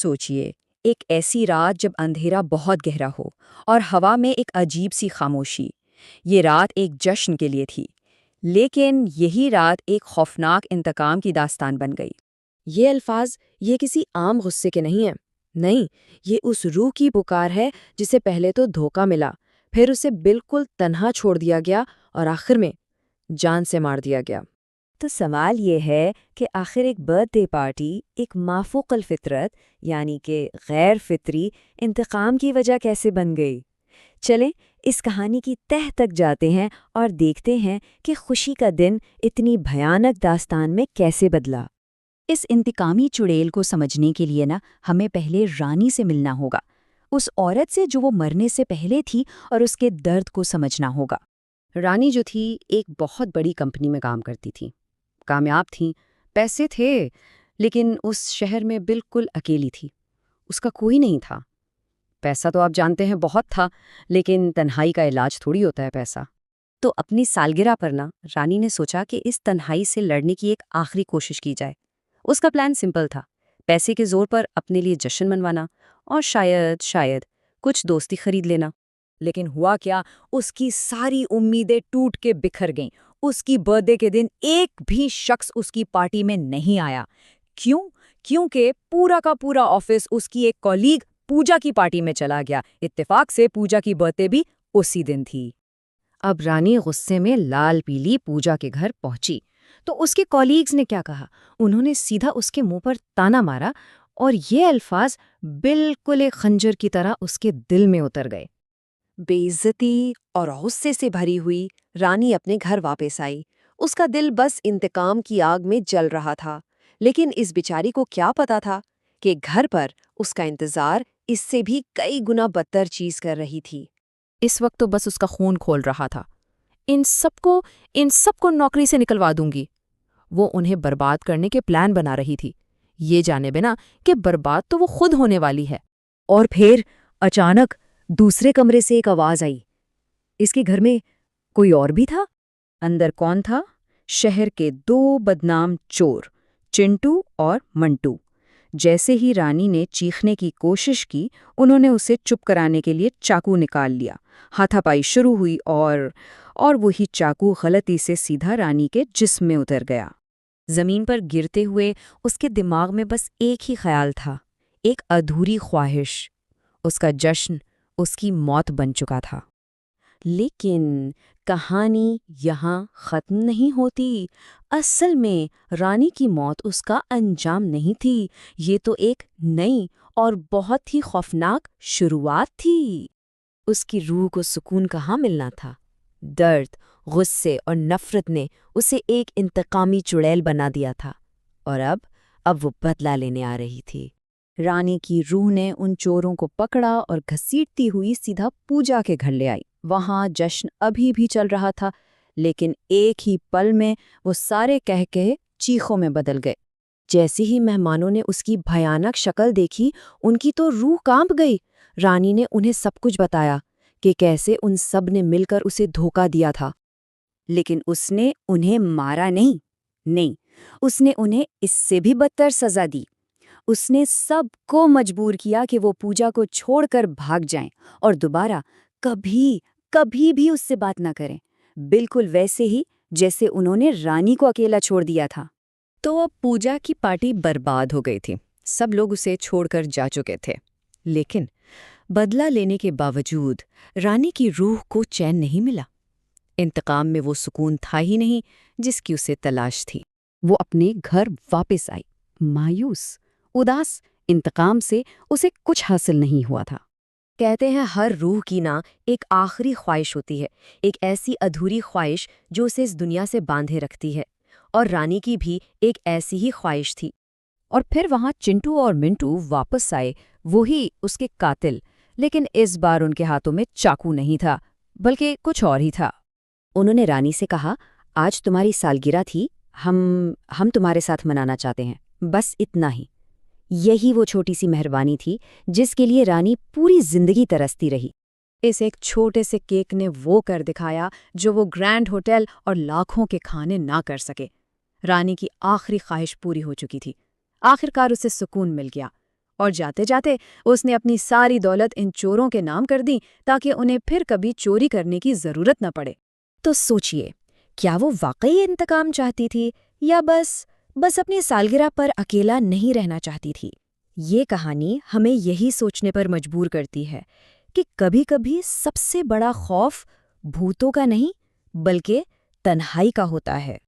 सोचिए, एक ऐसी रात जब अंधेरा बहुत गहरा हो और हवा में एक अजीब सी खामोशी। ये रात एक जश्न के लिए थी, लेकिन यही रात एक खौफनाक इंतकाम की दास्तान बन गई। ये अल्फाज ये किसी आम गुस्से के नहीं हैं। नहीं, ये उस रूह की पुकार है जिसे पहले तो धोखा मिला, फिर उसे बिल्कुल तन्हा छोड़ दिया गया और आखिर में जान से मार दिया गया। तो सवाल ये है कि आखिर एक बर्थडे पार्टी एक माफूकल फितरत यानी कि गैर फितरी इंतकाम की वजह कैसे बन गई? चलें इस कहानी की तह तक जाते हैं और देखते हैं कि खुशी का दिन इतनी भयानक दास्तान में कैसे बदला। इस इंतकामी चुड़ैल को समझने के लिए हमें पहले रानी से मिलना होगा, उस औरत से जो वो मरने से पहले थी, और उसके दर्द को समझना होगा। रानी जो थी एक बहुत बड़ी कंपनी में काम करती थी, कामयाब थी, पैसे थे, लेकिन उस शहर में बिल्कुल अकेली थी। उसका कोई नहीं था। पैसा तो आप जानते हैं बहुत था, लेकिन तन्हाई का इलाज थोड़ी होता है पैसा। तो अपनी सालगिरह पर रानी ने सोचा कि इस तन्हाई से लड़ने की एक आखिरी कोशिश की जाए। उसका प्लान सिंपल था, पैसे के जोर पर अपने लिए जश्न मनवाना और शायद कुछ दोस्ती खरीद लेना। लेकिन हुआ क्या, उसकी सारी उम्मीदें टूट के बिखर गईं। उसकी बर्थडे के दिन एक भी शख्स उसकी पार्टी में नहीं आया। क्यों? क्योंकि पूरा का पूरा ऑफिस उसकी एक कॉलीग पूजा की पार्टी में चला गया। इत्तेफाक से पूजा की बर्थडे भी उसी दिन थी। अब रानी गुस्से में लाल पीली पूजा के घर पहुंची तो उसके कॉलीग्स ने क्या कहा? उन्होंने सीधा उसके मुंह पर ताना मारा और ये अल्फाज बिल्कुल एक खंजर की तरह उसके दिल में उतर गए। बेइज्जती और गुस्से से भरी हुई रानी अपने घर वापस आई। उसका दिल बस इंतकाम की आग में जल रहा था, लेकिन इस बेचारी को क्या पता था कि घर पर उसका इंतजार इससे भी कई गुना बदतर चीज कर रही थी। इस वक्त तो बस उसका खून खोल रहा था। इन सबको नौकरी से निकलवा दूंगी। वो उन्हें बर्बाद करने के प्लान बना रही थी, ये जाने बिना कि बर्बाद तो वो खुद होने वाली है। और फिर अचानक दूसरे कमरे से एक आवाज आई। इसके घर में कोई और भी था। अंदर कौन था? शहर के दो बदनाम चोर, चिंटू और मंटू। जैसे ही रानी ने चीखने की कोशिश की, उन्होंने उसे चुप कराने के लिए चाकू निकाल लिया। हाथापाई शुरू हुई और वही चाकू गलती से सीधा रानी के जिस्म में उतर गया। जमीन पर गिरते हुए उसके दिमाग में बस एक ही ख्याल था, एक अधूरी ख्वाहिश। उसका जश्न उसकी मौत बन चुका था। लेकिन कहानी यहाँ खत्म नहीं होती। असल में रानी की मौत उसका अंजाम नहीं थी, ये तो एक नई और बहुत ही खौफनाक शुरुआत थी। उसकी रूह को सुकून कहाँ मिलना था? दर्द, गुस्से और नफरत ने उसे एक इंतकामी चुड़ैल बना दिया था, और अब वो बदला लेने आ रही थी। रानी की रूह ने उन चोरों को पकड़ा और घसीटती हुई सीधा पूजा के घर ले आई। वहां जश्न अभी भी चल रहा था, लेकिन एक ही पल में वो सारे कह चीखों में बदल गए। जैसे ही मेहमानों ने उसकी भयानक शक्ल देखी, उनकी तो रूह कांप गई। रानी ने उन्हें सब कुछ बताया कि कैसे उन सब ने मिलकर उसे धोखा दिया था। लेकिन उसने उन्हें मारा नहीं, उसने उन्हें इससे भी बदतर सजा दी। उसने सबको मजबूर किया कि वो पूजा को छोड़कर भाग जाएं और दोबारा कभी भी उससे बात ना करें, बिल्कुल वैसे ही जैसे उन्होंने रानी को अकेला छोड़ दिया था। तो अब पूजा की पार्टी बर्बाद हो गई थी। सब लोग उसे छोड़कर जा चुके थे, लेकिन बदला लेने के बावजूद रानी की रूह को चैन नहीं मिला। इंतकाम में वो सुकून था ही नहीं जिसकी उसे तलाश थी। वो अपने घर वापस आई, मायूस, उदास। इंतकाम से उसे कुछ हासिल नहीं हुआ था। कहते हैं हर रूह की एक आखिरी ख्वाहिश होती है, एक ऐसी अधूरी ख्वाहिश जो उसे इस दुनिया से बांधे रखती है। और रानी की भी एक ऐसी ही ख्वाहिश थी। और फिर वहां चिंटू और मिंटू वापस आए, वही उसके कातिल। लेकिन इस बार उनके हाथों में चाकू नहीं था, बल्कि कुछ और ही था। उन्होंने रानी से कहा, आज तुम्हारी सालगिरह थी, हम तुम्हारे साथ मनाना चाहते हैं, बस इतना ही। यही वो छोटी सी मेहरबानी थी जिसके लिए रानी पूरी जिंदगी तरसती रही। इस एक छोटे से केक ने वो कर दिखाया जो वो ग्रैंड होटल और लाखों के खाने ना कर सके। रानी की आखिरी ख्वाहिश पूरी हो चुकी थी। आखिरकार उसे सुकून मिल गया। और जाते जाते उसने अपनी सारी दौलत इन चोरों के नाम कर दी ताकि उन्हें फिर कभी चोरी करने की ज़रूरत न पड़े। तो सोचिए, क्या वो वाकई इंतकाम चाहती थी या बस अपनी सालगिरह पर अकेला नहीं रहना चाहती थी? ये कहानी हमें यही सोचने पर मजबूर करती है कि कभी-कभी सबसे बड़ा खौफ भूतों का नहीं, बल्कि तन्हाई का होता है।